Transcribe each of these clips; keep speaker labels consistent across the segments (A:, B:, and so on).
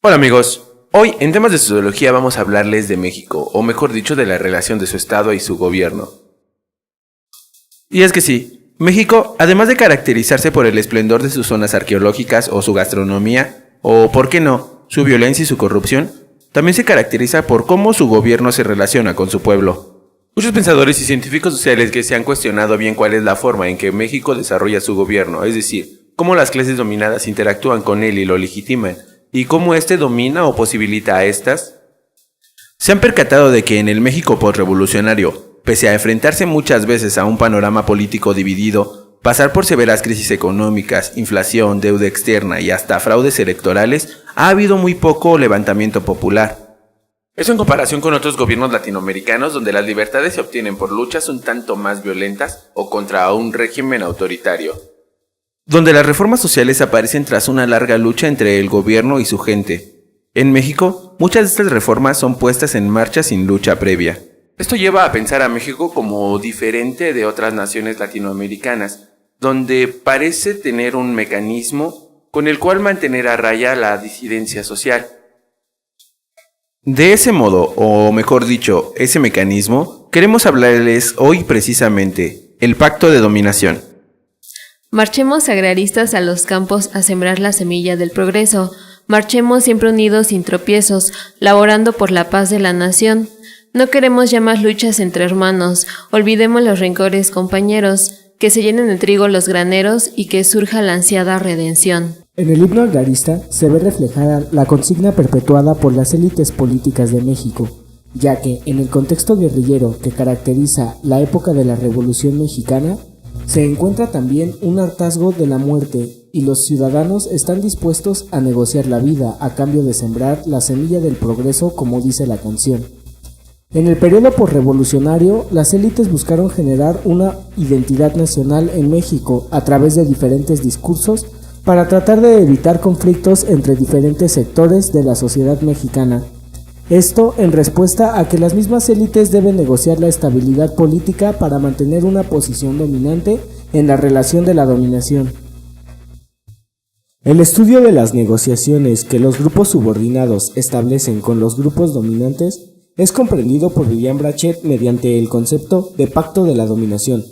A: Hola amigos, hoy en temas de sociología vamos a hablarles de México, o mejor dicho de la relación de su estado y su gobierno. Y es que sí, México, además de caracterizarse por el esplendor de sus zonas arqueológicas o su gastronomía, o por qué no, su violencia y su corrupción, también se caracteriza por cómo su gobierno se relaciona con su pueblo. Muchos pensadores y científicos sociales que se han cuestionado bien cuál es la forma en que México desarrolla su gobierno, es decir, cómo las clases dominadas interactúan con él y lo legitiman, y cómo éste domina o posibilita a estas, se han percatado de que en el México postrevolucionario, pese a enfrentarse muchas veces a un panorama político dividido, pasar por severas crisis económicas, inflación, deuda externa y hasta fraudes electorales, ha habido muy poco levantamiento popular. Eso en comparación con otros gobiernos latinoamericanos donde las libertades se obtienen por luchas un tanto más violentas o contra un régimen autoritario, donde las reformas sociales aparecen tras una larga lucha entre el gobierno y su gente. En México, muchas de estas reformas son puestas en marcha sin lucha previa. Esto lleva a pensar a México como diferente de otras naciones latinoamericanas, donde parece tener un mecanismo con el cual mantener a raya la disidencia social. De ese modo, o mejor dicho, ese mecanismo, queremos hablarles hoy precisamente, el Pacto de Dominación.
B: Marchemos agraristas a los campos a sembrar la semilla del progreso. Marchemos siempre unidos sin tropiezos, laborando por la paz de la nación. No queremos ya más luchas entre hermanos, olvidemos los rencores compañeros, que se llenen de trigo los graneros y que surja la ansiada redención.
C: En el himno agrarista se ve reflejada la consigna perpetuada por las élites políticas de México, ya que en el contexto guerrillero que caracteriza la época de la Revolución Mexicana, se encuentra también un hartazgo de la muerte y los ciudadanos están dispuestos a negociar la vida a cambio de sembrar la semilla del progreso, como dice la canción. En el periodo posrevolucionario, las élites buscaron generar una identidad nacional en México a través de diferentes discursos para tratar de evitar conflictos entre diferentes sectores de la sociedad mexicana. Esto en respuesta a que las mismas élites deben negociar la estabilidad política para mantener una posición dominante en la relación de la dominación. El estudio de las negociaciones que los grupos subordinados establecen con los grupos dominantes es comprendido por Vivian Brachet mediante el concepto de pacto de la dominación.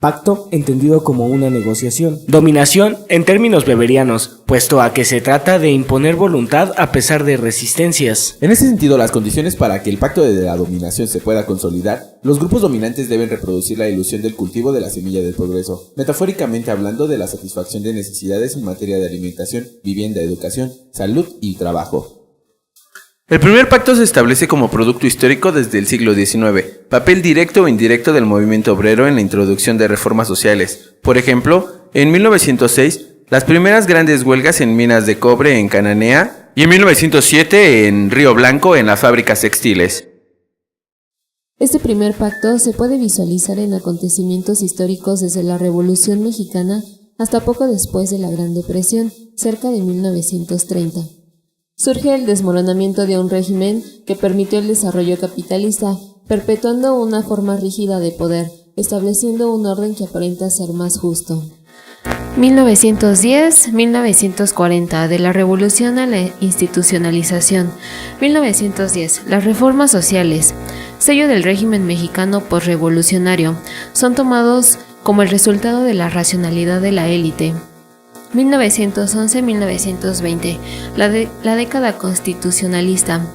C: Pacto entendido como una negociación. Dominación en términos weberianos, puesto a que se trata de imponer voluntad a pesar de resistencias.
A: En ese sentido, las condiciones para que el pacto de la dominación se pueda consolidar, los grupos dominantes deben reproducir la ilusión del cultivo de la semilla del progreso, metafóricamente hablando de la satisfacción de necesidades en materia de alimentación, vivienda, educación, salud y trabajo. El primer pacto se establece como producto histórico desde el siglo XIX, papel directo o indirecto del movimiento obrero en la introducción de reformas sociales. Por ejemplo, en 1906, las primeras grandes huelgas en minas de cobre en Cananea y en 1907 en Río Blanco en las fábricas textiles.
B: Este primer pacto se puede visualizar en acontecimientos históricos desde la Revolución Mexicana hasta poco después de la Gran Depresión, cerca de 1930. Surge el desmoronamiento de un régimen que permitió el desarrollo capitalista, perpetuando una forma rígida de poder, estableciendo un orden que aparenta ser más justo. 1910-1940, de la revolución a la institucionalización. 1910, las reformas sociales, sello del régimen mexicano posrevolucionario, son tomados como el resultado de la racionalidad de la élite. 1911-1920, la década constitucionalista.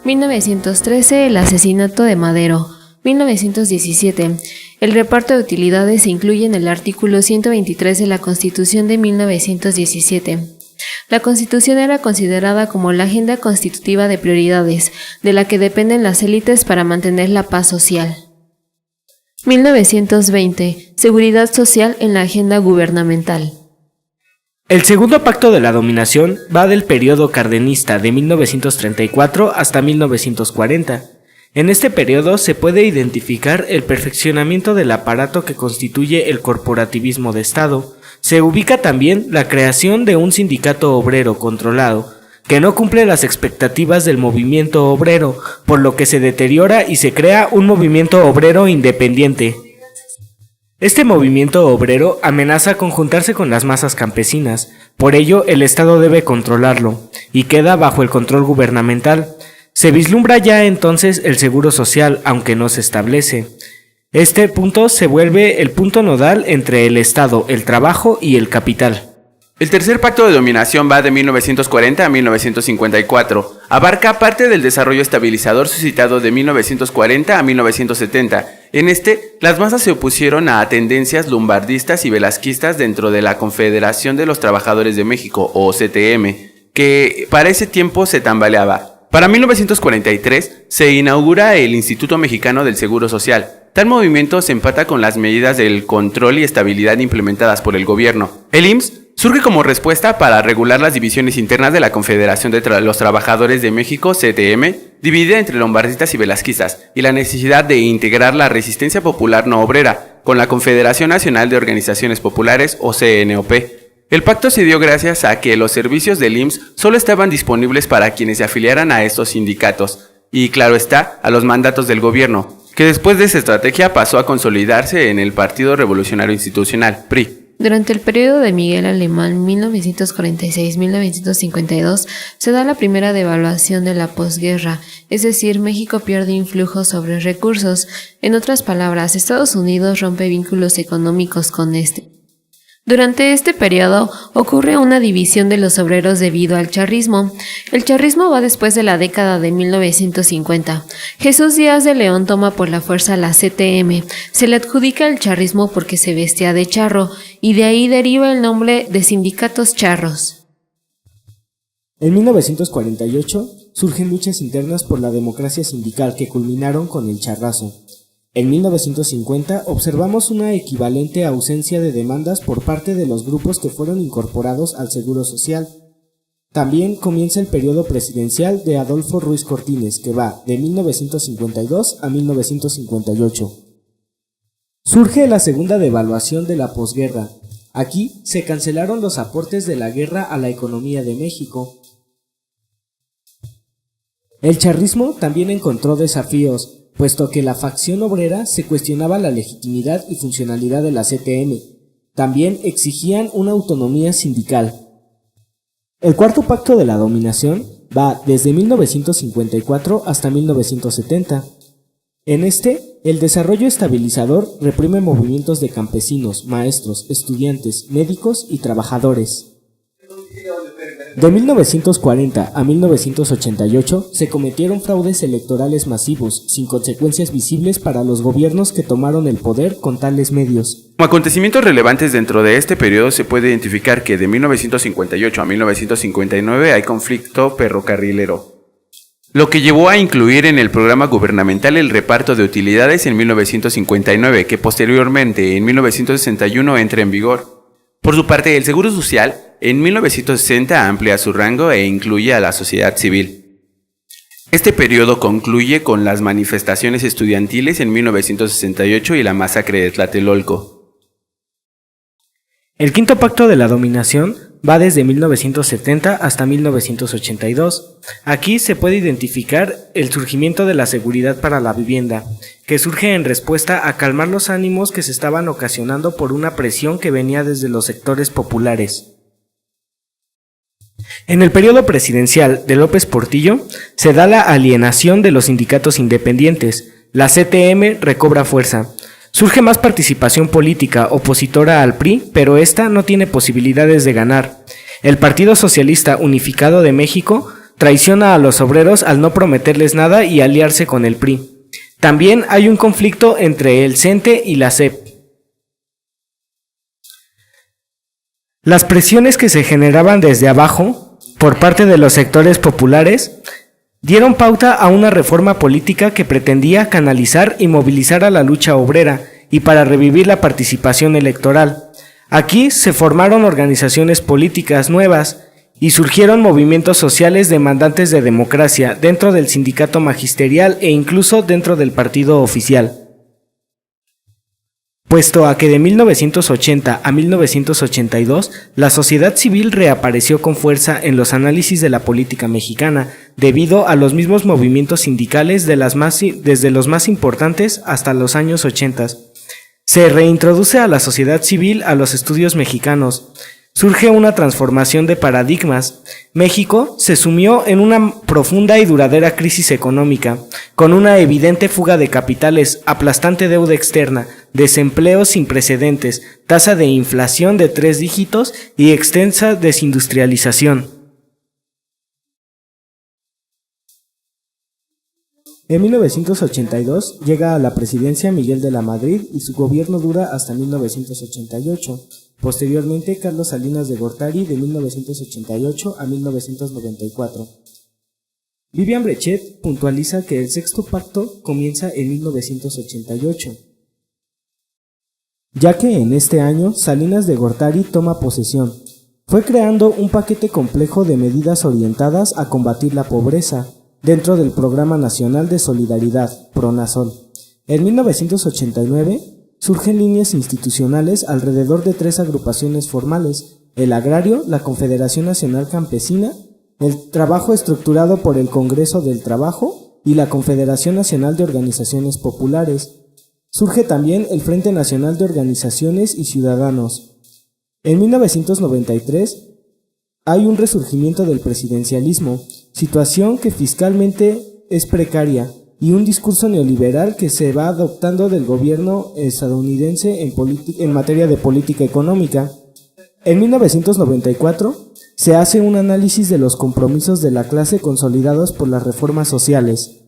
B: 1913, el asesinato de Madero. 1917, el reparto de utilidades se incluye en el artículo 123 de la Constitución de 1917. La Constitución era considerada como la agenda constitutiva de prioridades, de la que dependen las élites para mantener la paz social. 1920, seguridad social en la agenda gubernamental.
C: El segundo pacto de la dominación va del periodo cardenista de 1934 hasta 1940. En este periodo se puede identificar el perfeccionamiento del aparato que constituye el corporativismo de Estado. Se ubica también la creación de un sindicato obrero controlado, que no cumple las expectativas del movimiento obrero, por lo que se deteriora y se crea un movimiento obrero independiente. Este movimiento obrero amenaza con juntarse con las masas campesinas, por ello el Estado debe controlarlo, y queda bajo el control gubernamental. Se vislumbra ya entonces el seguro social, aunque no se establece. Este punto se vuelve el punto nodal entre el Estado, el trabajo y el capital.
A: El tercer pacto de dominación va de 1940 a 1954. Abarca parte del desarrollo estabilizador suscitado de 1940 a 1970. En este, las masas se opusieron a tendencias lombardistas y velasquistas dentro de la Confederación de los Trabajadores de México, o CTM, que para ese tiempo se tambaleaba. Para 1943 se inaugura el Instituto Mexicano del Seguro Social. Tal movimiento se empata con las medidas del control y estabilidad implementadas por el gobierno. El IMSS surge como respuesta para regular las divisiones internas de la Confederación de los Trabajadores de México, CTM, dividida entre lombardistas y velasquistas, y la necesidad de integrar la resistencia popular no obrera con la Confederación Nacional de Organizaciones Populares, o CNOP. El pacto se dio gracias a que los servicios del IMSS solo estaban disponibles para quienes se afiliaran a estos sindicatos, y claro está, a los mandatos del gobierno, que después de esa estrategia pasó a consolidarse en el Partido Revolucionario Institucional, PRI.
B: Durante el periodo de Miguel Alemán, 1946-1952, se da la primera devaluación de la posguerra, es decir, México pierde influjo sobre recursos. En otras palabras, Estados Unidos rompe vínculos económicos con este. Durante este periodo ocurre una división de los obreros debido al charrismo. El charrismo va después de la década de 1950. Jesús Díaz de León toma por la fuerza la CTM. Se le adjudica el charrismo porque se vestía de charro, y de ahí deriva el nombre de sindicatos charros.
C: En 1948 surgen luchas internas por la democracia sindical que culminaron con el charrazo. En 1950 observamos una equivalente ausencia de demandas por parte de los grupos que fueron incorporados al Seguro Social. También comienza el periodo presidencial de Adolfo Ruiz Cortines, que va de 1952 a 1958. Surge la segunda devaluación de la posguerra. Aquí se cancelaron los aportes de la guerra a la economía de México. El charrismo también encontró desafíos, puesto que la facción obrera se cuestionaba la legitimidad y funcionalidad de la CTM. También exigían una autonomía sindical. El cuarto pacto de la dominación va desde 1954 hasta 1970. En este, el desarrollo estabilizador reprime movimientos de campesinos, maestros, estudiantes, médicos y trabajadores. De 1940 a 1988 se cometieron fraudes electorales masivos, sin consecuencias visibles para los gobiernos que tomaron el poder con tales medios.
A: Como acontecimientos relevantes dentro de este periodo se puede identificar que de 1958 a 1959 hay conflicto ferrocarrilero, lo que llevó a incluir en el programa gubernamental el reparto de utilidades en 1959, que posteriormente en 1961 entra en vigor. Por su parte, el Seguro Social en 1960 amplía su rango e incluye a la sociedad civil. Este periodo concluye con las manifestaciones estudiantiles en 1968 y la masacre de Tlatelolco.
C: El quinto pacto de la dominación va desde 1970 hasta 1982. Aquí se puede identificar el surgimiento de la seguridad para la vivienda, que surge en respuesta a calmar los ánimos que se estaban ocasionando por una presión que venía desde los sectores populares. En el periodo presidencial de López Portillo se da la alienación de los sindicatos independientes. La CTM recobra fuerza. Surge más participación política opositora al PRI, pero esta no tiene posibilidades de ganar. El Partido Socialista Unificado de México traiciona a los obreros al no prometerles nada y aliarse con el PRI. También hay un conflicto entre el CENTE y la CEP. Las presiones que se generaban desde abajo, por parte de los sectores populares, dieron pauta a una reforma política que pretendía canalizar y movilizar a la lucha obrera y para revivir la participación electoral. Aquí se formaron organizaciones políticas nuevas y surgieron movimientos sociales demandantes de democracia dentro del sindicato magisterial e incluso dentro del partido oficial. Puesto a que de 1980 a 1982 la sociedad civil reapareció con fuerza en los análisis de la política mexicana, debido a los mismos movimientos sindicales desde los más importantes hasta los años 80. Se reintroduce a la sociedad civil a los estudios mexicanos. Surge una transformación de paradigmas. México se sumió en una profunda y duradera crisis económica, con una evidente fuga de capitales, aplastante deuda externa, desempleo sin precedentes, tasa de inflación de 3 dígitos y extensa desindustrialización. En 1982 llega a la presidencia Miguel de la Madrid y su gobierno dura hasta 1988. Posteriormente, Carlos Salinas de Gortari de 1988 a 1994. Vivian Brechet puntualiza que el sexto pacto comienza en 1988, ya que en este año Salinas de Gortari toma posesión. Fue creando un paquete complejo de medidas orientadas a combatir la pobreza, dentro del Programa Nacional de Solidaridad, PRONASOL. En 1989 surgen líneas institucionales alrededor de 3 agrupaciones formales: el agrario, la Confederación Nacional Campesina, el trabajo estructurado por el Congreso del Trabajo y la Confederación Nacional de Organizaciones Populares. Surge también el Frente Nacional de Organizaciones y Ciudadanos. En 1993 hay un resurgimiento del presidencialismo, situación que fiscalmente es precaria, y un discurso neoliberal que se va adoptando del gobierno estadounidense en materia de política económica. En 1994 se hace un análisis de los compromisos de la clase consolidados por las reformas sociales.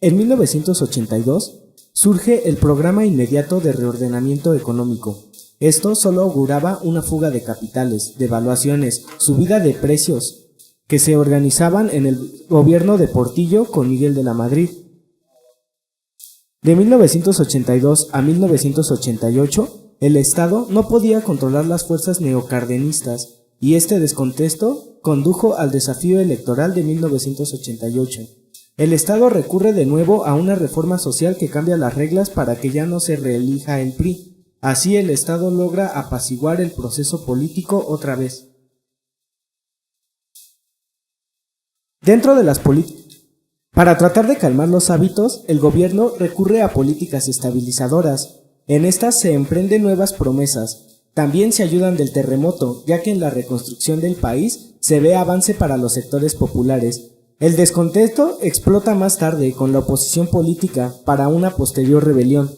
C: En 1982 surge el Programa Inmediato de Reordenamiento Económico. Esto solo auguraba una fuga de capitales, devaluaciones, subida de precios, que se organizaban en el gobierno de Portillo con Miguel de la Madrid. De 1982 a 1988, el Estado no podía controlar las fuerzas neocardenistas, y este descontento condujo al desafío electoral de 1988. El Estado recurre de nuevo a una reforma social que cambia las reglas para que ya no se reelija el PRI. Así el Estado logra apaciguar el proceso político otra vez. Dentro de las para tratar de calmar los hábitos, el gobierno recurre a políticas estabilizadoras. En estas se emprenden nuevas promesas. También se ayudan del terremoto, ya que en la reconstrucción del país se ve avance para los sectores populares. El descontento explota más tarde con la oposición política para una posterior rebelión.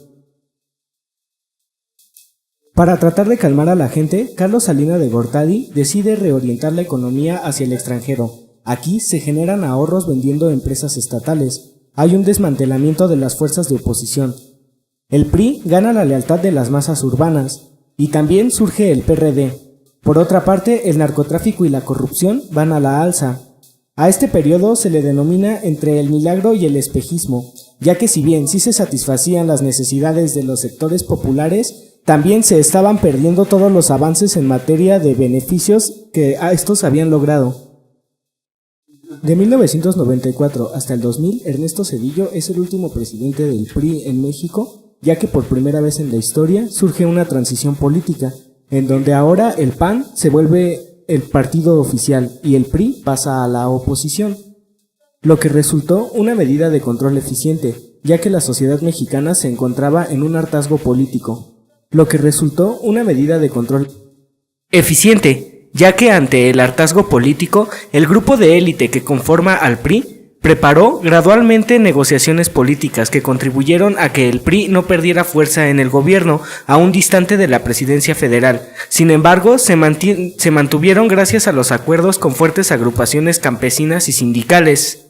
C: Para tratar de calmar a la gente, Carlos Salinas de Gortari decide reorientar la economía hacia el extranjero. Aquí se generan ahorros vendiendo empresas estatales. Hay un desmantelamiento de las fuerzas de oposición. El PRI gana la lealtad de las masas urbanas, y también surge el PRD. Por otra parte, el narcotráfico y la corrupción van a la alza. A este periodo se le denomina entre el milagro y el espejismo, ya que si bien sí se satisfacían las necesidades de los sectores populares, también se estaban perdiendo todos los avances en materia de beneficios que estos habían logrado. De 1994 hasta el 2000, Ernesto Zedillo es el último presidente del PRI en México, ya que por primera vez en la historia surge una transición política, en donde ahora el PAN se vuelve el partido oficial y el PRI pasa a la oposición, lo que resultó una medida de control eficiente, ya que la sociedad mexicana se encontraba en un hartazgo político. Ya que ante el hartazgo político, el grupo de élite que conforma al PRI preparó gradualmente negociaciones políticas que contribuyeron a que el PRI no perdiera fuerza en el gobierno, aún distante de la presidencia federal. Sin embargo, se mantuvieron gracias a los acuerdos con fuertes agrupaciones campesinas y sindicales.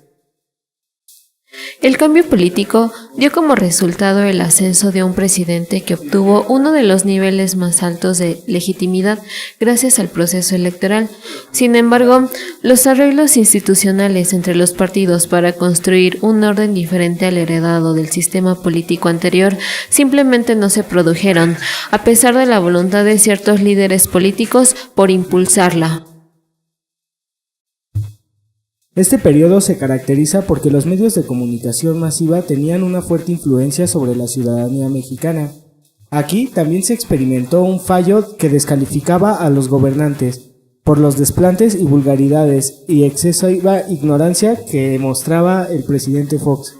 B: El cambio político dio como resultado el ascenso de un presidente que obtuvo uno de los niveles más altos de legitimidad gracias al proceso electoral. Sin embargo, los arreglos institucionales entre los partidos para construir un orden diferente al heredado del sistema político anterior simplemente no se produjeron, a pesar de la voluntad de ciertos líderes políticos por impulsarla.
C: Este periodo se caracteriza porque los medios de comunicación masiva tenían una fuerte influencia sobre la ciudadanía mexicana. Aquí también se experimentó un fallo que descalificaba a los gobernantes por los desplantes y vulgaridades y excesiva ignorancia que mostraba el presidente Fox.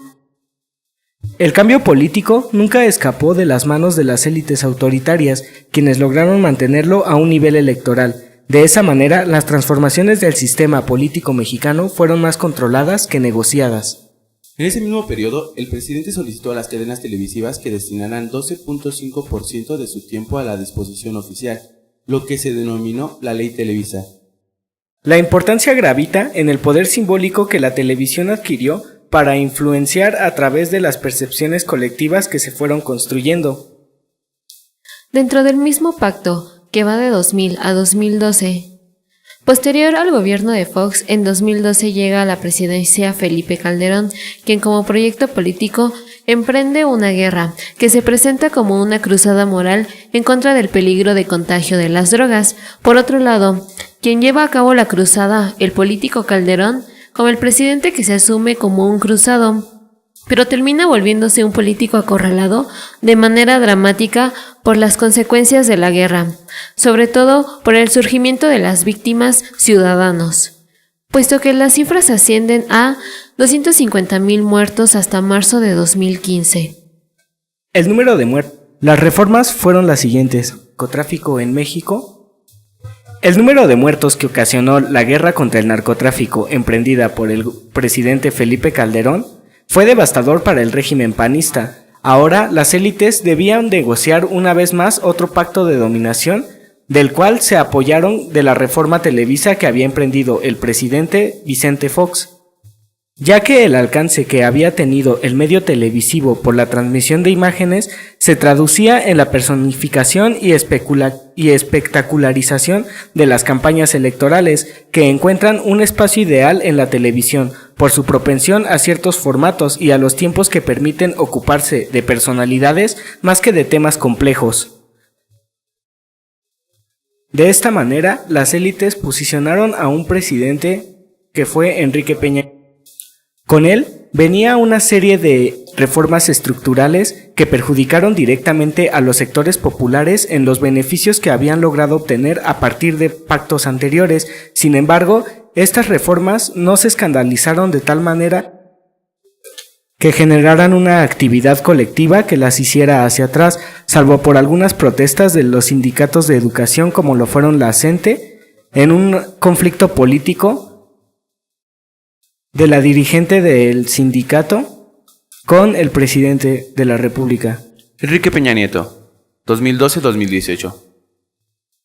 C: El cambio político nunca escapó de las manos de las élites autoritarias, quienes lograron mantenerlo a un nivel electoral. De esa manera, las transformaciones del sistema político mexicano fueron más controladas que negociadas.
A: En ese mismo periodo, el presidente solicitó a las cadenas televisivas que destinaran 12.5% de su tiempo a la disposición oficial, lo que se denominó la Ley Televisa.
C: La importancia gravita en el poder simbólico que la televisión adquirió para influenciar a través de las percepciones colectivas que se fueron construyendo.
B: Dentro del mismo pacto, que va de 2000 a 2012, posterior al gobierno de Fox, en 2012 llega a la presidencia Felipe Calderón, quien como proyecto político emprende una guerra que se presenta como una cruzada moral en contra del peligro de contagio de las drogas. Por otro lado, quien lleva a cabo la cruzada, el político Calderón, como el presidente que se asume como un cruzado, pero termina volviéndose un político acorralado de manera dramática por las consecuencias de la guerra, sobre todo por el surgimiento de las víctimas ciudadanos, puesto que las cifras ascienden a 250,000 muertos hasta marzo de 2015.
C: El número de muertos. Las reformas fueron las siguientes: narcotráfico en México. El número de muertos que ocasionó la guerra contra el narcotráfico emprendida por el presidente Felipe Calderón fue devastador para el régimen panista. Ahora las élites debían negociar una vez más otro pacto de dominación, del cual se apoyaron de la reforma televisa que había emprendido el presidente Vicente Fox, ya que el alcance que había tenido el medio televisivo por la transmisión de imágenes se traducía en la personificación y espectacularización de las campañas electorales, que encuentran un espacio ideal en la televisión por su propensión a ciertos formatos y a los tiempos que permiten ocuparse de personalidades más que de temas complejos. De esta manera, las élites posicionaron a un presidente que fue Enrique Peña. Con él venía una serie de reformas estructurales que perjudicaron directamente a los sectores populares en los beneficios que habían logrado obtener a partir de pactos anteriores. Sin embargo, estas reformas no se escandalizaron de tal manera que generaran una actividad colectiva que las hiciera hacia atrás, salvo por algunas protestas de los sindicatos de educación como lo fueron la CENTE, en un conflicto político de la dirigente del sindicato con el presidente de la República.
A: Enrique Peña Nieto, 2012-2018.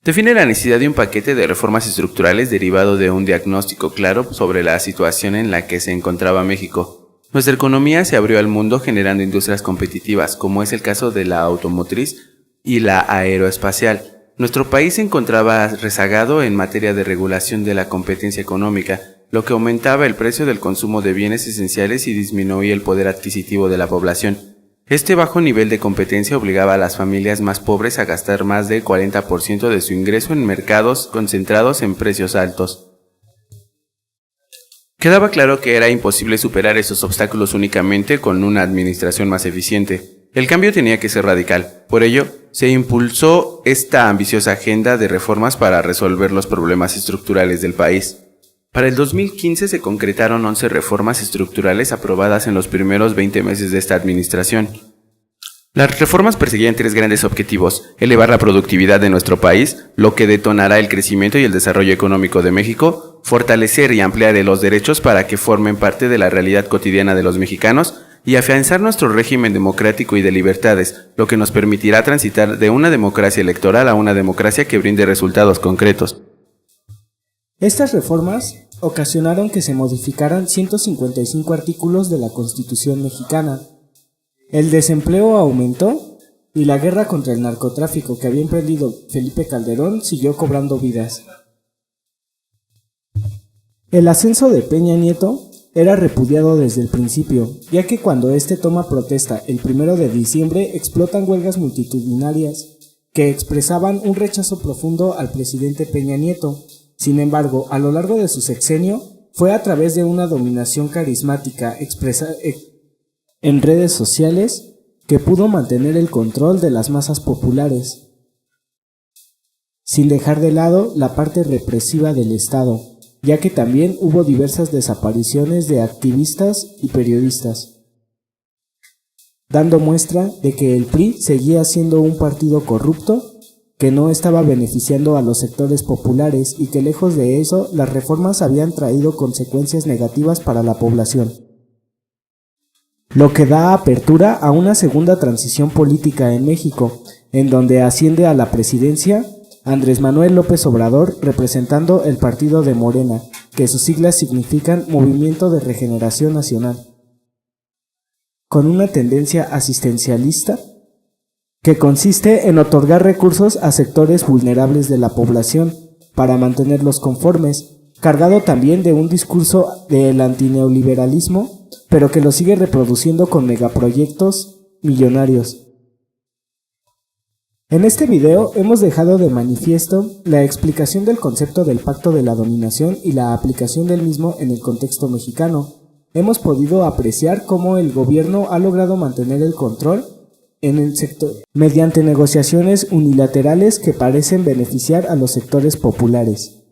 A: Define la necesidad de un paquete de reformas estructurales derivado de un diagnóstico claro sobre la situación en la que se encontraba México. Nuestra economía se abrió al mundo generando industrias competitivas, como es el caso de la automotriz y la aeroespacial. Nuestro país se encontraba rezagado en materia de regulación de la competencia económica, lo que aumentaba el precio del consumo de bienes esenciales y disminuía el poder adquisitivo de la población. Este bajo nivel de competencia obligaba a las familias más pobres a gastar más del 40% de su ingreso en mercados concentrados en precios altos. Quedaba claro que era imposible superar esos obstáculos únicamente con una administración más eficiente. El cambio tenía que ser radical. Por ello, se impulsó esta ambiciosa agenda de reformas para resolver los problemas estructurales del país. Para el 2015 se concretaron 11 reformas estructurales aprobadas en los primeros 20 meses de esta administración. Las reformas perseguían 3 grandes objetivos: elevar la productividad de nuestro país, lo que detonará el crecimiento y el desarrollo económico de México; fortalecer y ampliar los derechos para que formen parte de la realidad cotidiana de los mexicanos; y afianzar nuestro régimen democrático y de libertades, lo que nos permitirá transitar de una democracia electoral a una democracia que brinde resultados concretos.
C: Estas reformas ocasionaron que se modificaran 155 artículos de la Constitución mexicana. El desempleo aumentó y la guerra contra el narcotráfico que había emprendido Felipe Calderón siguió cobrando vidas. El ascenso de Peña Nieto era repudiado desde el principio, ya que cuando éste toma protesta el 1 de diciembre explotan huelgas multitudinarias que expresaban un rechazo profundo al presidente Peña Nieto. Sin embargo, a lo largo de su sexenio, fue a través de una dominación carismática expresada en redes sociales que pudo mantener el control de las masas populares, sin dejar de lado la parte represiva del Estado, ya que también hubo diversas desapariciones de activistas y periodistas. dando muestra de que el PRI seguía siendo un partido corrupto que no estaba beneficiando a los sectores populares y que lejos de eso las reformas habían traído consecuencias negativas para la población. Lo que da apertura a una segunda transición política en México, en donde asciende a la presidencia Andrés Manuel López Obrador representando el partido de Morena, que sus siglas significan Movimiento de Regeneración Nacional, con una tendencia asistencialista que consiste en otorgar recursos a sectores vulnerables de la población para mantenerlos conformes, cargado también de un discurso del antineoliberalismo, pero que lo sigue reproduciendo con megaproyectos millonarios. En este video hemos dejado de manifiesto la explicación del concepto del pacto de la dominación y la aplicación del mismo en el contexto mexicano. Hemos podido apreciar cómo el gobierno ha logrado mantener el control en el sector mediante negociaciones unilaterales que parecen beneficiar a los sectores populares.